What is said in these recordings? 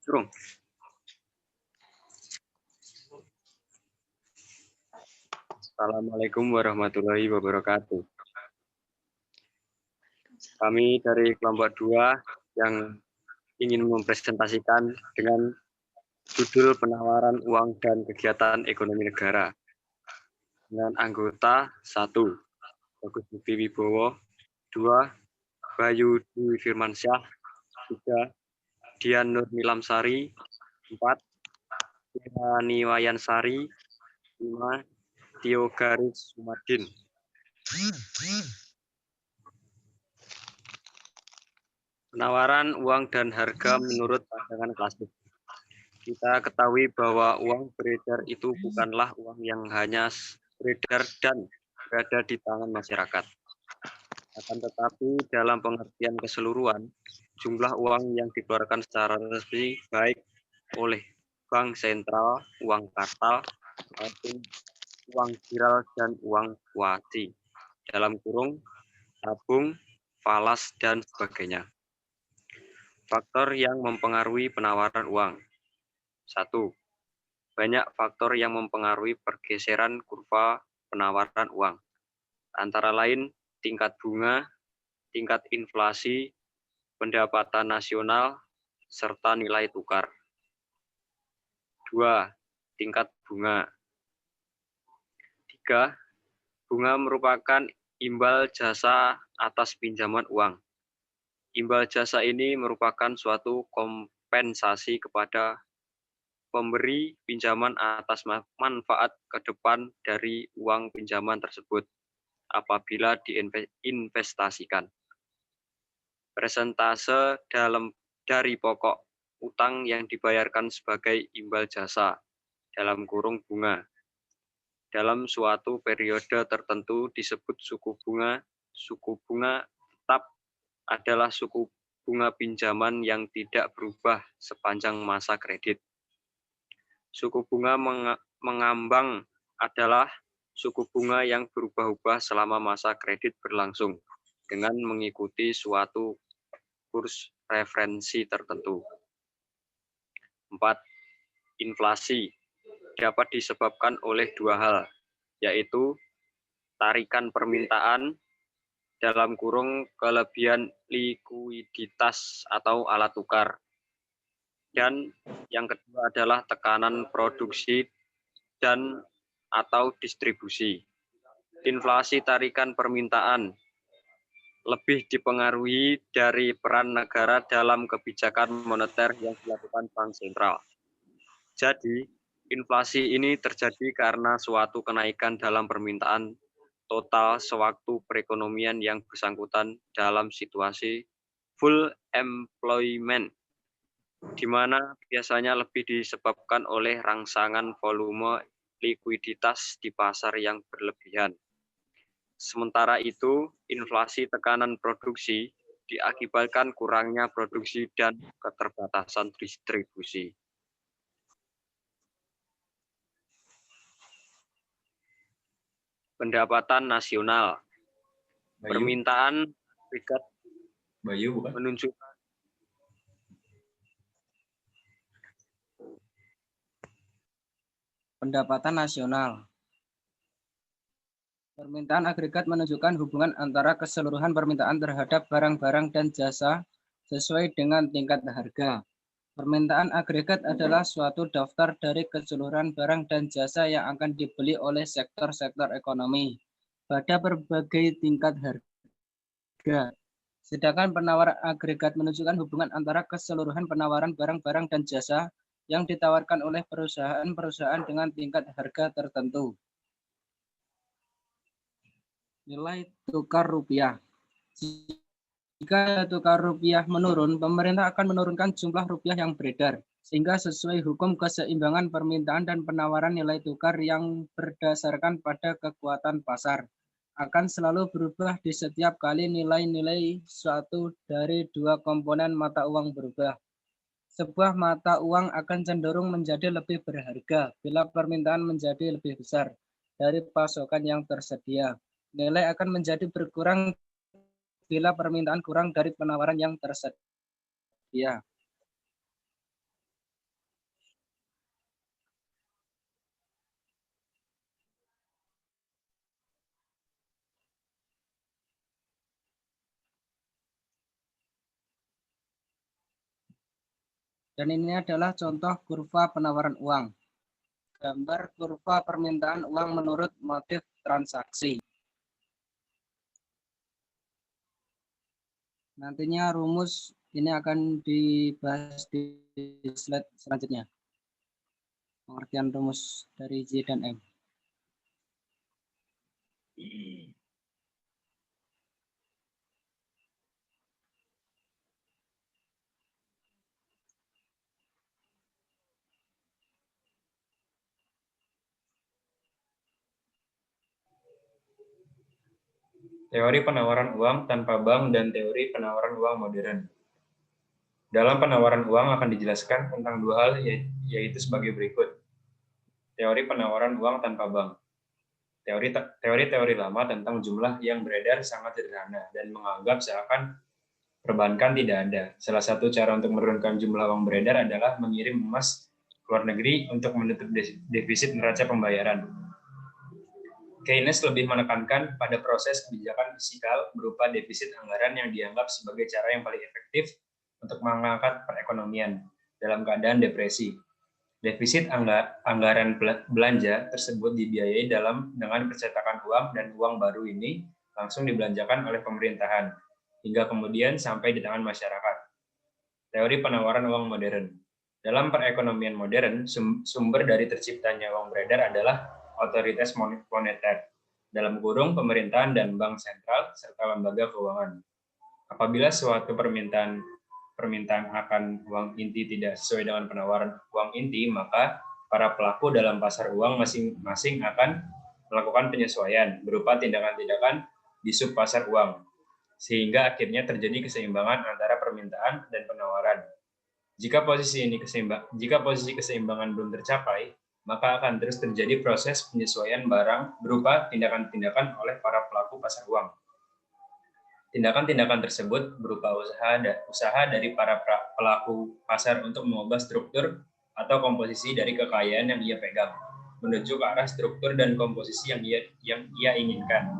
Surung. Assalamualaikum warahmatullahi wabarakatuh. Kami dari kelompok 2 yang ingin mempresentasikan dengan judul penawaran uang dan kegiatan ekonomi negara. Dengan anggota 1, Bagus Budi Wibowo, 2, Bayu Dwi Firmansyah, 3, Dian Nur Nilamsari, 4, Tiffany Wayansari, 5, Tio Garis Sumadin. Penawaran uang dan harga menurut pandangan klasik. Kita ketahui bahwa uang beredar itu bukanlah uang yang hanya beredar dan berada di tangan masyarakat. Akan tetapi dalam pengertian keseluruhan, jumlah uang yang dikeluarkan secara resmi baik oleh bank sentral, uang kartal, maupun uang viral dan uang kuasi, dalam kurung, tabung, falas, dan sebagainya. Faktor yang mempengaruhi penawaran uang. 1. Banyak faktor yang mempengaruhi pergeseran kurva penawaran uang. Antara lain tingkat bunga, tingkat inflasi, pendapatan nasional, serta nilai tukar. 2. Tingkat bunga. 3. Bunga merupakan imbal jasa atas pinjaman uang. Imbal jasa ini merupakan suatu kompensasi kepada pemberi pinjaman atas manfaat ke depan dari uang pinjaman tersebut apabila diinvestasikan. Persentase dari pokok utang yang dibayarkan sebagai imbal jasa dalam kurung bunga. Dalam suatu periode tertentu disebut suku bunga. Suku bunga tetap adalah suku bunga pinjaman yang tidak berubah sepanjang masa kredit. Suku bunga mengambang adalah suku bunga yang berubah-ubah selama masa kredit berlangsung dengan mengikuti suatu kurs referensi tertentu. 4. Inflasi dapat disebabkan oleh dua hal, yaitu tarikan permintaan dalam kurung kelebihan likuiditas atau alat tukar. Dan yang kedua adalah tekanan produksi dan atau distribusi. Inflasi tarikan permintaan lebih dipengaruhi dari peran negara dalam kebijakan moneter yang dilakukan Bank Sentral. Jadi, inflasi ini terjadi karena suatu kenaikan dalam permintaan total sewaktu perekonomian yang bersangkutan dalam situasi full employment, di mana biasanya lebih disebabkan oleh rangsangan volume likuiditas di pasar yang berlebihan. Sementara itu, inflasi tekanan produksi diakibatkan kurangnya produksi dan keterbatasan distribusi. Pendapatan nasional. Permintaan serikat menunjukkan pendapatan nasional. Permintaan agregat menunjukkan hubungan antara keseluruhan permintaan terhadap barang-barang dan jasa sesuai dengan tingkat harga. Permintaan agregat adalah suatu daftar dari keseluruhan barang dan jasa yang akan dibeli oleh sektor-sektor ekonomi pada berbagai tingkat harga. Sedangkan penawaran agregat menunjukkan hubungan antara keseluruhan penawaran barang-barang dan jasa yang ditawarkan oleh perusahaan-perusahaan dengan tingkat harga tertentu. Nilai tukar rupiah. Jika tukar rupiah menurun, pemerintah akan menurunkan jumlah rupiah yang beredar, sehingga sesuai hukum keseimbangan permintaan dan penawaran nilai tukar yang berdasarkan pada kekuatan pasar akan selalu berubah di setiap kali nilai-nilai suatu dari dua komponen mata uang berubah. Sebuah mata uang akan cenderung menjadi lebih berharga bila permintaan menjadi lebih besar dari pasokan yang tersedia. Nilai akan menjadi berkurang bila permintaan kurang dari penawaran yang tersedia. Dan ini adalah contoh kurva penawaran uang. Gambar kurva permintaan uang menurut motif transaksi. Nantinya rumus ini akan dibahas di slide selanjutnya. Pengertian rumus dari J dan M. Teori penawaran uang tanpa bank dan teori penawaran uang modern. Dalam penawaran uang akan dijelaskan tentang dua hal, yaitu sebagai berikut. Teori penawaran uang tanpa bank. Teori-teori lama tentang jumlah yang beredar sangat sederhana dan menganggap seakan perbankan tidak ada. Salah satu cara untuk menurunkan jumlah uang beredar adalah mengirim emas ke luar negeri untuk menutup defisit neraca pembayaran. Keynes lebih menekankan pada proses kebijakan fiskal berupa defisit anggaran yang dianggap sebagai cara yang paling efektif untuk mengangkat perekonomian dalam keadaan depresi. Defisit anggaran belanja tersebut dibiayai dengan percetakan uang, dan uang baru ini langsung dibelanjakan oleh pemerintahan, hingga kemudian sampai di tangan masyarakat. Teori penawaran uang modern. Dalam perekonomian modern, sumber dari terciptanya uang beredar adalah otoritas moneter, dalam kurung pemerintahan dan bank sentral, serta lembaga keuangan. Apabila suatu permintaan akan uang inti tidak sesuai dengan penawaran uang inti, maka para pelaku dalam pasar uang masing-masing akan melakukan penyesuaian berupa tindakan-tindakan di sub pasar uang, sehingga akhirnya terjadi keseimbangan antara permintaan dan penawaran. Jika posisi keseimbangan belum tercapai, maka akan terus terjadi proses penyesuaian barang berupa tindakan-tindakan oleh para pelaku pasar uang. Tindakan-tindakan tersebut berupa usaha dari para pelaku pasar untuk mengubah struktur atau komposisi dari kekayaan yang ia pegang, menuju ke arah struktur dan komposisi yang ia inginkan.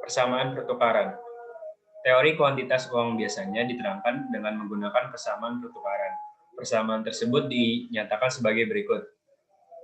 Persamaan pertukaran. Teori kuantitas uang biasanya diterangkan dengan menggunakan persamaan pertukaran. Persamaan tersebut dinyatakan sebagai berikut.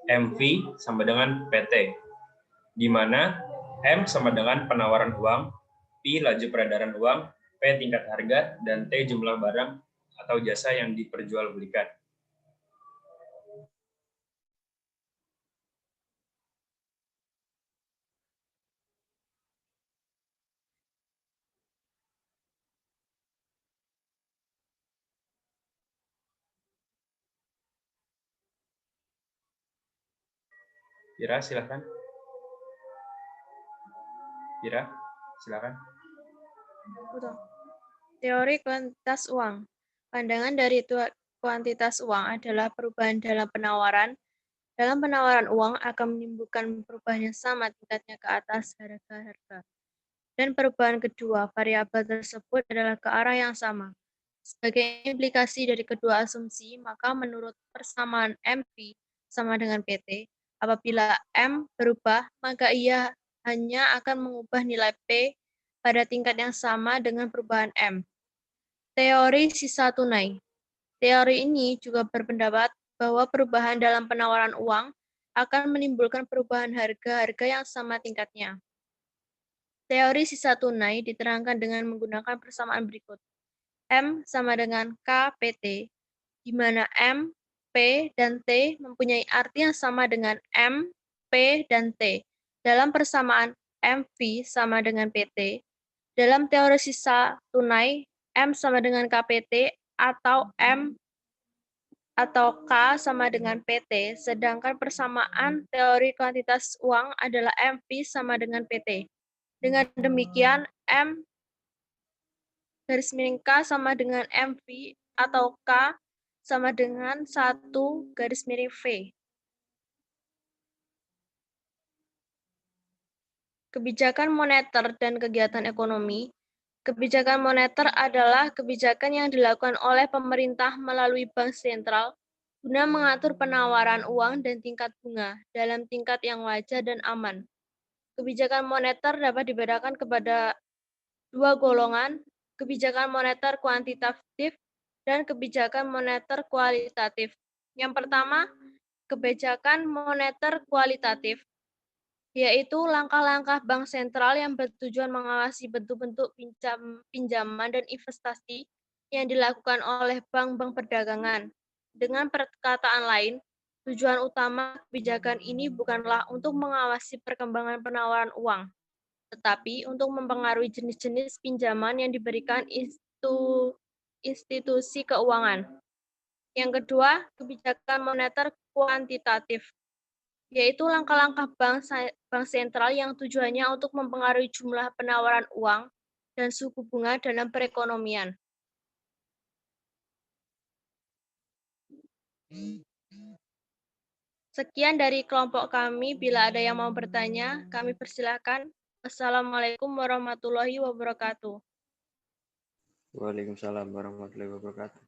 MV sama dengan PT, di mana M sama dengan penawaran uang, P laju peredaran uang, P tingkat harga, dan T jumlah barang atau jasa yang diperjualbelikan. Ira, silakan. Ira, silakan. Betul. Teori kuantitas uang. Pandangan dari kuantitas uang adalah perubahan dalam penawaran. Dalam penawaran uang akan menimbulkan perubahan yang sama tingkatnya ke atas harga-harga. Dan perubahan kedua variabel tersebut adalah ke arah yang sama. Sebagai implikasi dari kedua asumsi, maka menurut persamaan MP sama dengan PT, apabila M berubah, maka ia hanya akan mengubah nilai P pada tingkat yang sama dengan perubahan M. Teori sisa tunai. Teori ini juga berpendapat bahwa perubahan dalam penawaran uang akan menimbulkan perubahan harga-harga yang sama tingkatnya. Teori sisa tunai diterangkan dengan menggunakan persamaan berikut. M sama dengan K PT, di mana M, P, dan T mempunyai arti yang sama dengan M, P, dan T. Dalam persamaan MV sama dengan PT, dalam teori sisa tunai, M sama dengan KPT atau M atau K sama dengan PT, sedangkan persamaan teori kuantitas uang adalah MV sama dengan PT. Dengan demikian, M garis miring K sama dengan MV atau K sama dengan 1 garis miring V. Kebijakan moneter dan kegiatan ekonomi. Kebijakan moneter adalah kebijakan yang dilakukan oleh pemerintah melalui bank sentral guna mengatur penawaran uang dan tingkat bunga dalam tingkat yang wajar dan aman. Kebijakan moneter dapat dibedakan kepada dua golongan, kebijakan moneter kuantitatif dan kebijakan moneter kualitatif. Yang pertama, kebijakan moneter kualitatif, yaitu langkah-langkah bank sentral yang bertujuan mengawasi bentuk-bentuk pinjaman dan investasi yang dilakukan oleh bank-bank perdagangan. Dengan perkataan lain, tujuan utama kebijakan ini bukanlah untuk mengawasi perkembangan penawaran uang, tetapi untuk mempengaruhi jenis-jenis pinjaman yang diberikan institusi keuangan. Yang kedua, kebijakan moneter kuantitatif, yaitu langkah-langkah bank sentral yang tujuannya untuk mempengaruhi jumlah penawaran uang dan suku bunga dalam perekonomian. Sekian dari kelompok kami. Bila ada yang mau bertanya, kami persilahkan. Wassalamualaikum warahmatullahi wabarakatuh. Waalaikumsalam warahmatullahi wabarakatuh.